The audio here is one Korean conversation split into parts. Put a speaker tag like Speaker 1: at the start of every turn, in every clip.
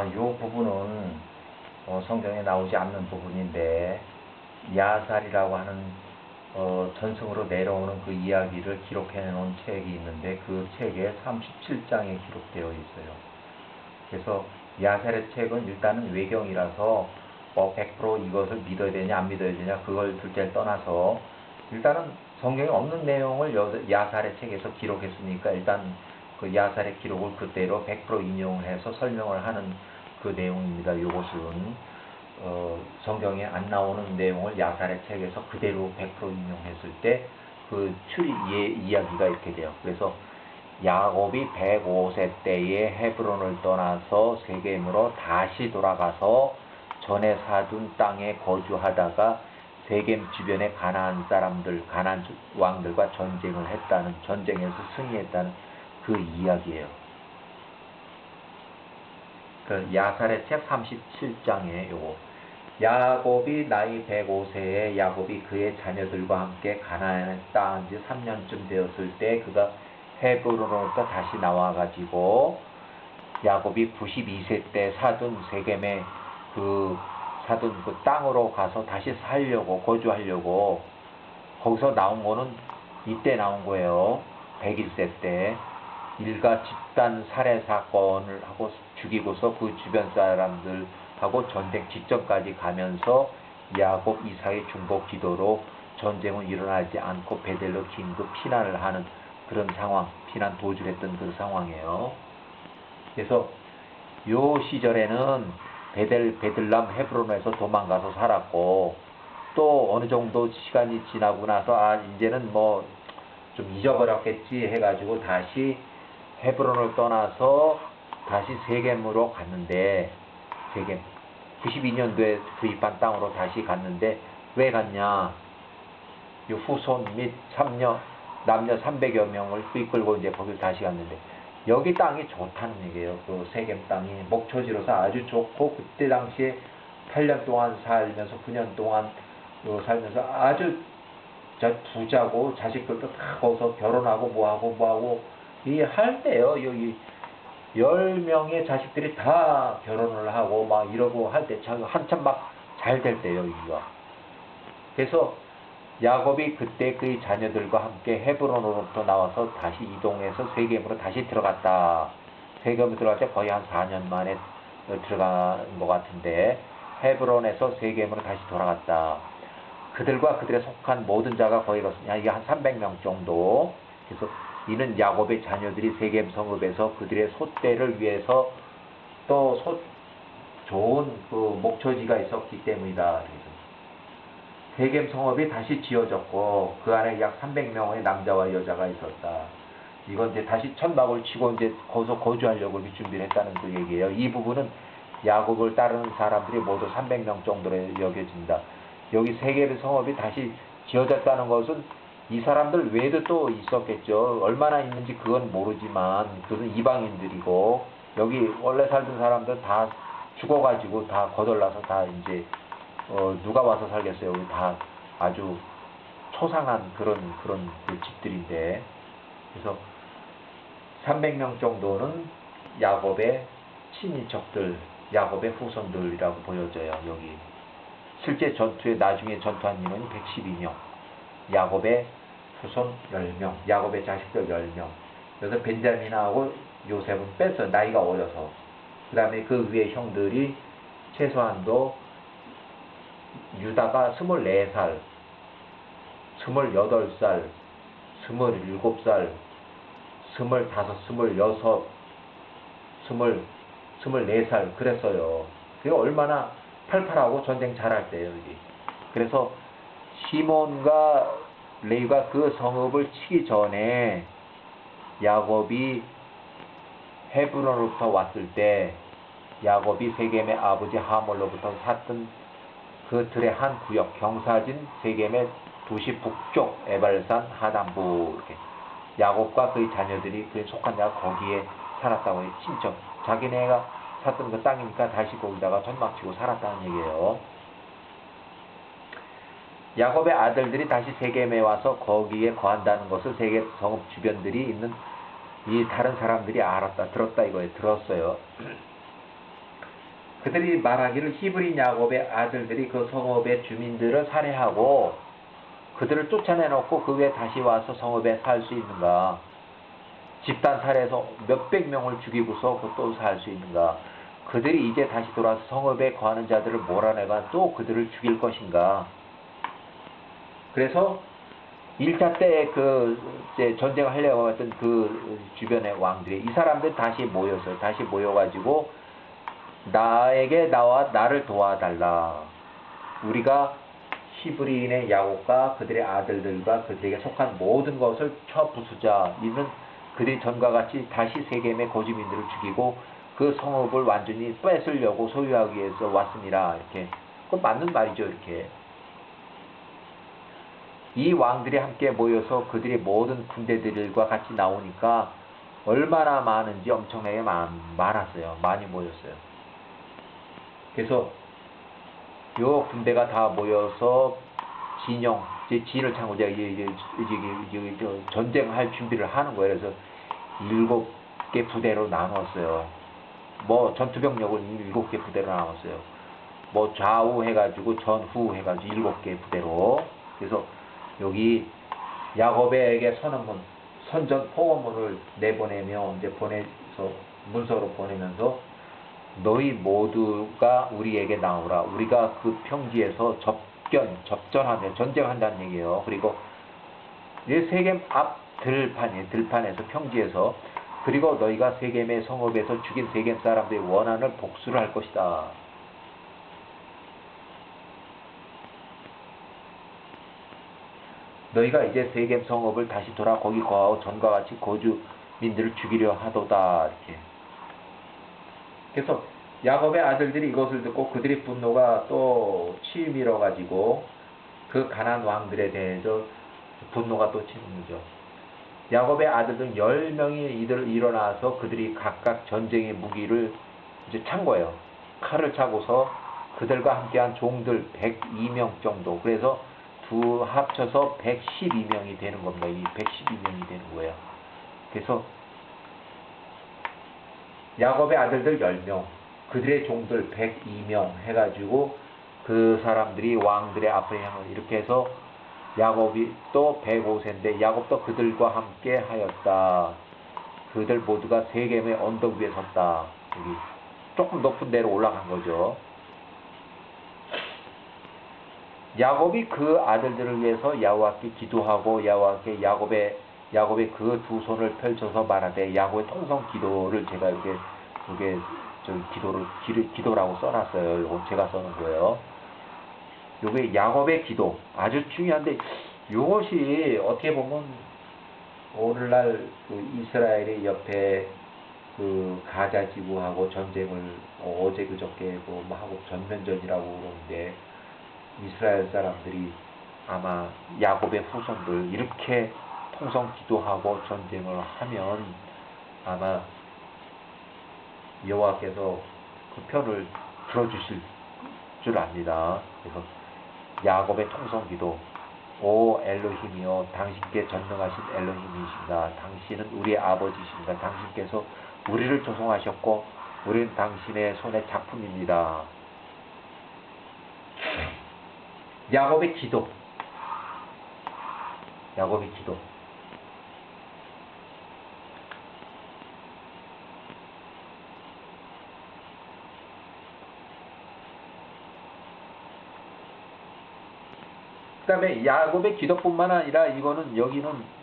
Speaker 1: 이 부분은 성경에 나오지 않는 부분인데 야살이라고 하는 전승으로 내려오는 그 이야기를 기록해 놓은 책이 있는데 그 책에 37장에 기록되어 있어요. 그래서 야살의 책은 일단은 외경이라서 100% 이것을 믿어야 되냐 안 믿어야 되냐 그걸 둘째를 떠나서 일단은 성경에 없는 내용을 야살의 책에서 기록했으니까 일단 그 야살의 기록을 그대로 100% 인용을 해서 설명을 하는 그 내용입니다. 이것은 성경에 안 나오는 내용을 야살의 책에서 그대로 100% 인용했을 때 그 추리 이야기가 이렇게 돼요. 그래서 야곱이 105세 때에 헤브론을 떠나서 세겜으로 다시 돌아가서 전에 사둔 땅에 거주하다가 세겜 주변의 가나안 사람들, 가나안 왕들과 전쟁에서 승리했다는 그 이야기예요. 그 야살의 책 37장에 요거 야곱이 나이 105세에 야곱이 그의 자녀들과 함께 가나안에 쌓은 지 3년쯤 되었을 때 그가 헤브론으로부터 다시 나와가지고 야곱이 92세 때 사둔 세겜의 그 땅으로 가서 다시 살려고 거주하려고 거기서 나온 거는 이때 나온 거예요. 101세 때 일가 집단 살해 사건을 하고 죽이고서 그 주변 사람들하고 전쟁 직전까지 가면서 야곱 이삭의 중복 기도로 전쟁은 일어나지 않고 베델로 긴급 피난을 하는 그런 상황, 피난 도주를 했던 그 상황이에요. 그래서 요 시절에는 베들람 헤브론에서 도망가서 살았고 또 어느 정도 시간이 지나고 나서 이제는 뭐 좀 잊어버렸겠지 해가지고 다시 헤브론을 떠나서 다시 세겜으로 갔는데 세겜 92년도에 구입한 땅으로 다시 갔는데 왜 갔냐? 이 후손 및 남녀 300여 명을 이끌고 이제 거길 다시 갔는데 여기 땅이 좋다는 얘기예요. 그 세겜 땅이 목초지로서 아주 좋고 그때 당시에 8년 동안 살면서 9년 동안 살면서 아주 부자고 자식들도 다 거기서 결혼하고 뭐하고 이 할 때요. 여기 10명의 자식들이 다 결혼을 하고 막 이러고 할 때 한참 막 잘 될 때요. 여기가. 그래서 야곱이 그때 그의 자녀들과 함께 헤브론으로부터 나와서 다시 이동해서 세겜으로 다시 들어갔다. 세겜으로 들어갈 때 거의 한 4년 만에 들어간 것 같은데 헤브론에서 세겜으로 다시 돌아갔다. 그들과 그들에 속한 모든 자가 거의 그렇습니다. 이게 한 300명 정도. 그래서 이는 야곱의 자녀들이 세겜 성읍에서 그들의 소떼를 위해서 또 좋은 그 목초지가 있었기 때문이다. 세겜 성읍이 다시 지어졌고 그 안에 약 300명의 남자와 여자가 있었다. 이건 이제 다시 천막을 치고 이제 거기서 거주하려고 준비를 했다는 그 얘기예요. 이 부분은 야곱을 따르는 사람들이 모두 300명 정도로 여겨진다. 여기 세겜 성읍이 다시 지어졌다는 것은 이 사람들 외에도 또 있었겠죠. 얼마나 있는지 그건 모르지만 그것은 이방인들이고 여기 원래 살던 사람들 다 죽어가지고 다 거덜나서 다 이제 누가 와서 살겠어요. 여기 다 아주 초상한 그런 그 집들인데 그래서 300명 정도는 야곱의 친인척들, 야곱의 후손들이라고 보여져요. 여기 실제 전투에 나중에 전투한 인원이 112명, 야곱의 후손 10명, 야곱의 자식들 10명. 그래서 벤자민하고 요셉은 뺐어요. 나이가 어려서. 그 다음에 그 위에 형들이 최소한도 유다가 24살, 28살, 27살, 25, 26, 24살 그랬어요. 그게 얼마나 팔팔하고 전쟁 잘할 때예요. 여기. 그래서 시몬과 레위가 그 성읍을 치기 전에 야곱이 헤브론으로부터 왔을 때 야곱이 세겜의 아버지 하몰로부터 샀던 그 들의 한 구역 경사진 세겜의 도시 북쪽 에발산 하단부 이렇게 야곱과 그의 자녀들이 그에 속한 자가 거기에 살았다고 해요. 친척 자기네가 샀던 그 땅이니까 다시 거기다가 천막치고 살았다는 얘기예요. 야곱의 아들들이 다시 세겜에 와서 거기에 거한다는 것을 세겜 성읍 주변들이 있는 이 다른 사람들이 알았다, 들었다 이거예요. 들었어요. 그들이 말하기를 히브리 야곱의 아들들이 그 성읍의 주민들을 살해하고 그들을 쫓아내놓고 그 후에 다시 와서 성읍에 살 수 있는가? 집단 살해해서 몇백 명을 죽이고서 또 살 수 있는가? 그들이 이제 다시 돌아서 성읍에 거하는 자들을 몰아내가 또 그들을 죽일 것인가? 그래서 1차 때 이제 전쟁을 하려고 했던 그 주변의 왕들이 이 사람들 다시 모였어요. 다시 모여가지고 나에게 나를 도와달라. 우리가 히브리인의 야곱과 그들의 아들들과 그들에게 속한 모든 것을 쳐부수자. 이는 그들이 전과 같이 다시 세겜의 거주민들을 죽이고 그 성읍을 완전히 뺏으려고 소유하기 위해서 왔습니다. 이렇게. 그건 맞는 말이죠. 이렇게. 이 왕들이 함께 모여서 그들의 모든 군대들과 같이 나오니까 얼마나 많은지 엄청나게 많았어요. 많이 모였어요. 그래서 요 군대가 다 모여서 진을 창고 전쟁할 준비를 하는 거예요. 그래서 7개 부대로 나눴어요. 뭐 전투병력을 7개 부대로 나눴어요. 뭐 좌우 해가지고 전후 해가지고 7개 부대로. 그래서 여기 야곱에게 선전 포고문을 내보내며 이제 보내서 문서로 보내면서 너희 모두가 우리에게 나오라. 우리가 그 평지에서 접전하며 전쟁한다는 얘기예요. 그리고 세겜 앞 들판에서 평지에서 그리고 너희가 세겜의 성읍에서 죽인 세겜 사람들의 원한을 복수를 할 것이다. 너희가 이제 세겜 성읍을 다시 돌아 거기 거하고 전과 같이 거주민들을 죽이려 하도다. 이렇게. 그래서 야곱의 아들들이 이것을 듣고 그들의 분노가 또 치밀어 가지고 그 가나안 왕들에 대해서 분노가 또 치밀죠. 야곱의 아들들 10명이 일어나서 그들이 각각 전쟁의 무기를 이제 찬 거예요. 칼을 차고서 그들과 함께한 종들 102명 정도. 그래서 두 합쳐서 112명이 되는 겁니다. 이 112명이 되는 거예요. 그래서 야곱의 아들들 10명, 그들의 종들 102명 해가지고 그 사람들이 왕들의 앞에 향을 이렇게 해서 야곱이 또 105세인데 야곱도 그들과 함께 하였다. 그들 모두가 세겜의 언덕 위에 섰다. 여기 조금 높은 데로 올라간 거죠. 야곱이 그 아들들을 위해서 야곱께 기도하고 야곱의 그 두 손을 펼쳐서 말하되 야곱의 통성 기도를 제가 이게 기도라고 써놨어요. 이거 제가 써놓은 거예요. 요게 야곱의 기도 아주 중요한데 이것이 어떻게 보면 오늘날 그 이스라엘의 옆에 그 가자 지구하고 전쟁을 어제 그저께 뭐 하고 전면전이라고 그러는데 이스라엘 사람들이 아마 야곱의 후손들 이렇게 통성 기도하고 전쟁을 하면 아마 여호와께서 그 편을 들어주실 줄 압니다. 그래서 야곱의 통성 기도 오 엘로힘이여 당신께 전능하신 엘로힘이십니다. 당신은 우리의 아버지십니다. 당신께서 우리를 조성하셨고 우리는 당신의 손의 작품입니다. 야곱의 기도 그 다음에 야곱의 기도뿐만 아니라 여기는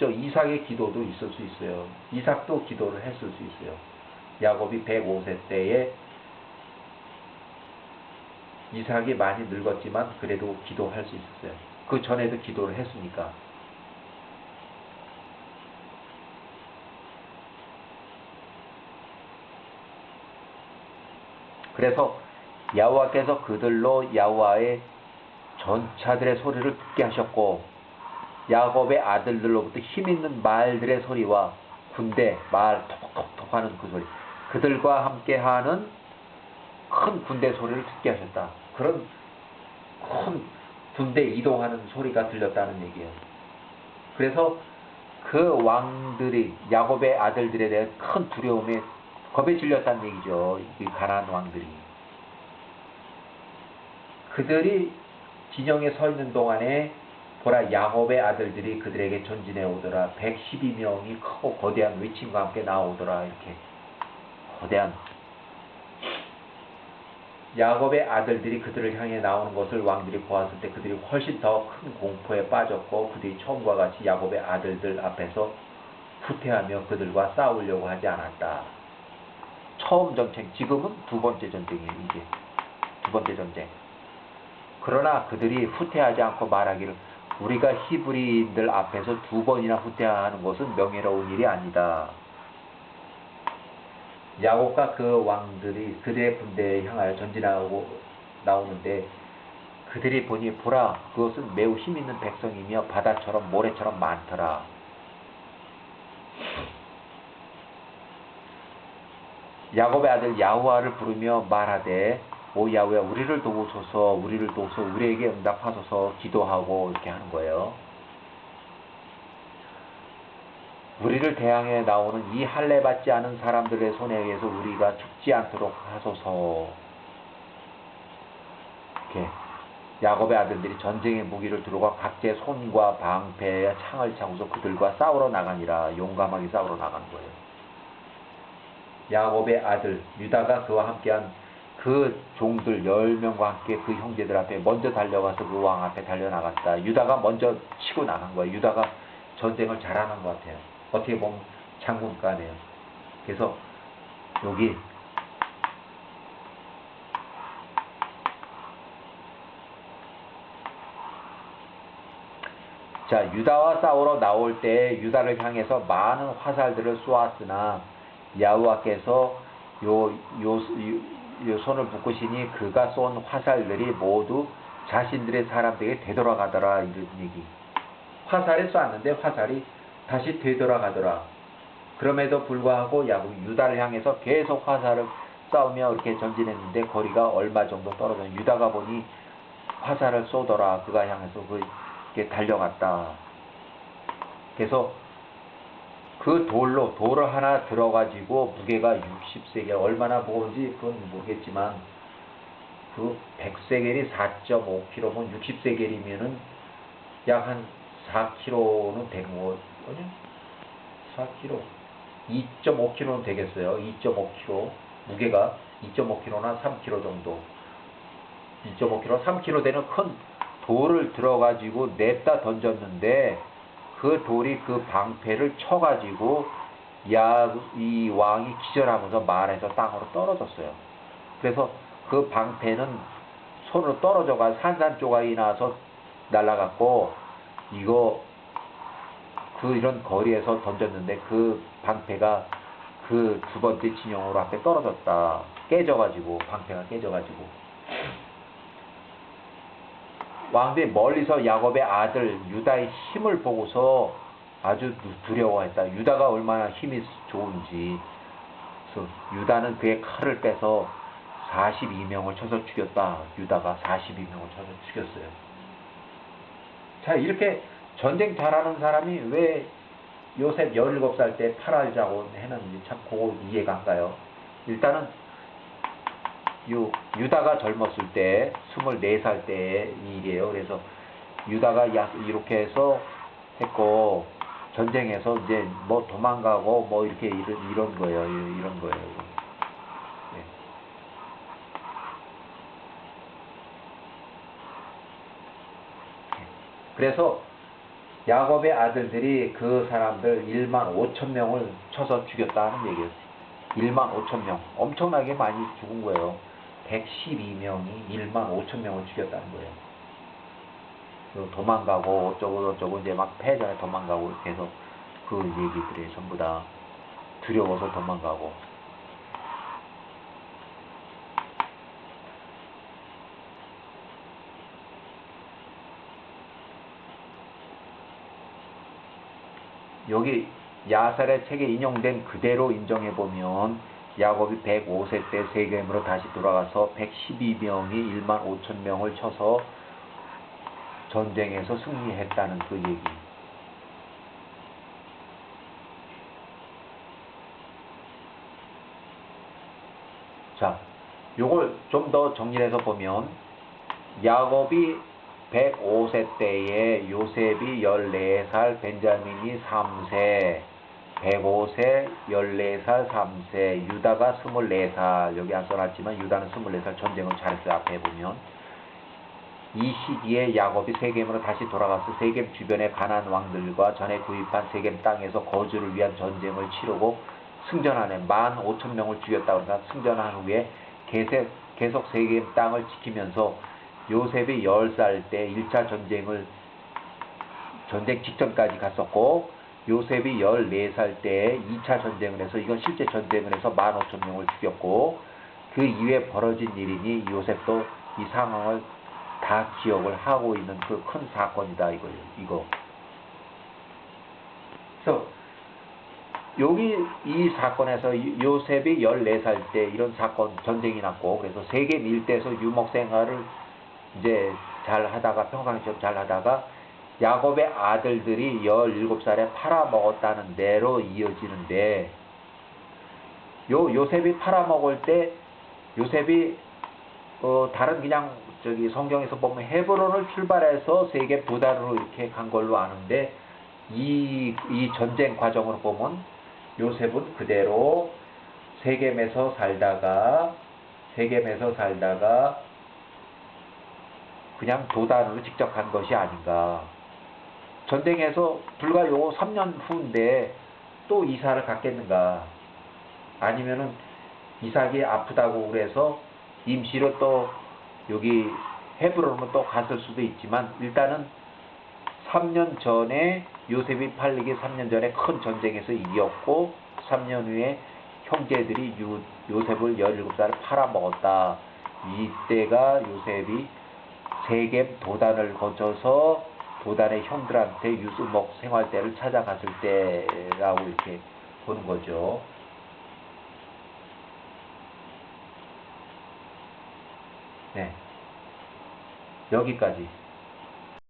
Speaker 1: 이삭의 기도도 있을 수 있어요. 이삭도 기도를 했을 수 있어요. 야곱이 105세 때에 이삭이 많이 늙었지만 그래도 기도할 수 있었어요. 그 전에도 기도를 했으니까. 그래서 야호와께서 그들로 야호와의 전차들의 소리를 듣게 하셨고 야곱의 아들들로부터 힘있는 말들의 소리와 군대 말 톡톡톡 하는 그 소리 그들과 함께하는 큰 군대 소리를 듣게 하셨다. 그런 큰 군대 이동하는 소리가 들렸다는 얘기예요. 그래서 그 왕들이 야곱의 아들들에 대한 큰 두려움에 겁에 질렸다는 얘기죠. 이 가나안 왕들이. 그들이 진영에 서 있는 동안에 보라 야곱의 아들들이 그들에게 전진해 오더라. 112명이 크고 거대한 외침과 함께 나오더라. 이렇게 거대한 야곱의 아들들이 그들을 향해 나오는 것을 왕들이 보았을 때 그들이 훨씬 더 큰 공포에 빠졌고 그들이 처음과 같이 야곱의 아들들 앞에서 후퇴하며 그들과 싸우려고 하지 않았다. 처음 전쟁, 지금은 두 번째 전쟁이에요. 이게 두 번째 전쟁. 그러나 그들이 후퇴하지 않고 말하기를 우리가 히브리인들 앞에서 두 번이나 후퇴하는 것은 명예로운 일이 아니다. 야곱과 그 왕들이 그들의 군대에 향하여 전진하고 나오는데 그들이 보니 보라 그것은 매우 힘있는 백성이며 바다처럼 모래처럼 많더라. 야곱의 아들 야후와를 부르며 말하되 오 야후야 우리를 도우소서 우리를 도우소서 우리에게 응답하소서 기도하고 이렇게 하는 거예요. 우리를 대항해 나오는 이 할례 받지 않은 사람들의 손에 의해서 우리가 죽지 않도록 하소서. 이렇게 야곱의 아들들이 전쟁의 무기를 들고 각자의 손과 방패에 창을 차고서 그들과 싸우러 나가니라. 용감하게 싸우러 나간 거예요. 야곱의 아들 유다가 그와 함께한 그 종들 10명과 함께 그 형제들 앞에 먼저 달려가서 그 왕 앞에 달려나갔다. 유다가 먼저 치고 나간 거예요. 유다가 전쟁을 잘하는 것 같아요. 어떻게 보면 장군가네요. 그래서 여기 자 유다와 싸우러 나올 때 유다를 향해서 많은 화살들을 쏘았으나 야후와께서 요 손을 묶으시니 그가 쏜 화살들이 모두 자신들의 사람들에게 되돌아가더라. 이런 얘기. 화살에 쐈는데 화살이 다시 되돌아가더라. 그럼에도 불구하고 유다를 향해서 계속 화살을 쏴오며 이렇게 전진했는데 거리가 얼마 정도 떨어져 유다가 보니 화살을 쏘더라. 그가 향해서 그렇게 달려갔다. 그래서 그 돌을 하나 들어가지고 무게가 60세겔 얼마나 무거운지 그건 모르겠지만 그 100세겔이 4.5kg면 60세겔이면은 약 한 4kg는 되는 거 아니요? 4kg 2.5kg는 되겠어요. 2.5kg 무게가 2.5kg나 3kg 정도 2.5kg 3kg 되는 큰 돌을 들어가지고 냅다 던졌는데 그 돌이 그 방패를 쳐가지고 이 왕이 기절하면서 말에서 땅으로 떨어졌어요. 그래서 그 방패는 손으로 떨어져가 산산조각이 나서 날아갔고 이런 거리에서 던졌는데 그 방패가 그 두 번째 진영으로 앞에 떨어졌다. 깨져가지고 방패가 깨져가지고 왕들이 멀리서 야곱의 아들 유다의 힘을 보고서 아주 두려워했다. 유다가 얼마나 힘이 좋은지. 그래서 유다는 그의 칼을 빼서 42명을 쳐서 죽였다. 유다가 42명을 쳐서 죽였어요. 자, 이렇게 전쟁 잘하는 사람이 왜 요셉 17살 때 팔알자고 했는지 참 그거 이해가 안 가요. 일단은 유다가 젊었을 때 24살 때의 일이에요. 그래서 유다가 이렇게 해서 했고 전쟁에서 이제 뭐 도망가고 뭐 이렇게 이런 거예요. 이런 거예요. 네. 그래서 야곱의 아들들이 그 사람들 15,000명을 쳐서 죽였다는 얘기예요. 15,000명. 엄청나게 많이 죽은 거예요. 112명이 15,000명을 죽였다는 거예요. 도망가고 어쩌고 이제 막 패전에 도망가고 이렇게 해서 그 얘기들이 전부 다 두려워서 도망가고. 여기 야살의 책에 인용된 그대로 인정해보면 야곱이 105세 때 세겜으로 다시 돌아가서 112명이 15,000명을 쳐서 전쟁에서 승리했다는 그 얘기. 자, 요걸 좀 더 정리해서 보면 야곱이 105세 때에 요셉이 14살, 벤자민이 3세, 105세, 14살, 3세, 유다가 24살, 여기 안 써놨지만 유다는 24살 전쟁을 잘했어요. 앞에 보면. 이 시기에 야곱이 세겜으로 다시 돌아가서 세겜 주변의 가나안 왕들과 전에 구입한 세겜 땅에서 거주를 위한 전쟁을 치르고 승전하네. 15,000명을 죽였다고 그러니까 승전한 후에 계속 세겜 땅을 지키면서 요셉이 10살 때 1차 전쟁 직전까지 갔었고, 요셉이 14살 때 2차 전쟁을 해서, 이건 실제 전쟁을 해서 15,000명을 죽였고, 그 이후에 벌어진 일이니 요셉도 이 상황을 다 기억을 하고 있는 그 큰 사건이다 이거. 그래서 여기 이 사건에서 요셉이 14살 때 이런 사건 전쟁이 났고, 그래서 세겜 일대에서 유목 생활을 이제 잘 하다가 평상시험 잘 하다가 야곱의 아들들이 17살에 팔아먹었다는 데로 이어지는데, 요셉이 팔아먹을 때 요셉이 다른 그냥 성경에서 보면 헤브론을 출발해서 세겜 도단으로 이렇게 간 걸로 아는데, 이 전쟁 과정으로 보면 요셉은 그대로 세겜에서 살다가 그냥 도단으로 직접 간 것이 아닌가. 전쟁에서 불과 요 3년 후인데 또 이사를 갔겠는가. 아니면은 이삭이 아프다고 그래서 임시로 또 여기 헤브론으로 또 갔을 수도 있지만, 일단은 3년 전에 요셉이 팔리기 3년 전에 큰 전쟁에서 이겼고 3년 후에 형제들이 요셉을 17살을 팔아먹었다. 이때가 요셉이 세겜 도단을 거쳐서 도단의 형들한테 유수목 생활대를 찾아갔을 때라고 이렇게 보는 거죠. 네, 여기까지.